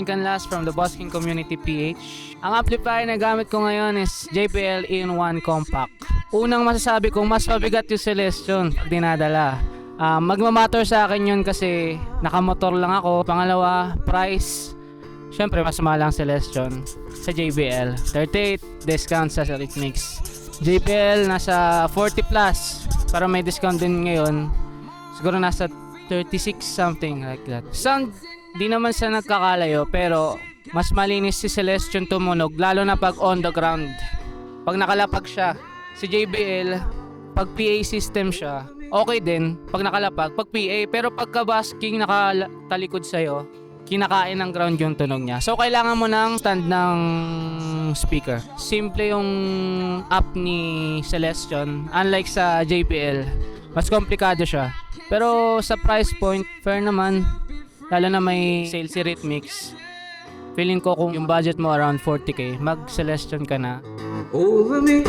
Canlas from the Busking Community PH. Ang amplifier na gamit ko ngayon is JBL In-1 Compact. Unang masasabi kong mas mabigat yung Celestion pag dinadala. Magmamatter sa akin yun kasi nakamotor lang ako. Pangalawa, price. Siyempre, mas mahal ang Celestion sa JBL. 38 discount sa Rhythmix. JBL nasa 40 plus. Para may discount din ngayon. Siguro nasa 36 something like that. Sound, di naman sa nagkakalayo pero mas malinis si Celestion tumunog lalo na pag on the ground. Pag nakalapag siya, si JBL, pag PA system siya, okay din pag nakalapag, pag PA. Pero pagka busking nakatalikod sa'yo, kinakain ng ground yung tunog niya. So kailangan mo ng stand ng speaker. Simple yung app ni Celestion, unlike sa JBL, mas komplikado siya. Pero sa price point, fair naman. Lalo na may sale si Rhythmix. Feeling ko kung yung budget mo around 40k, mag Celestion ka na. Over me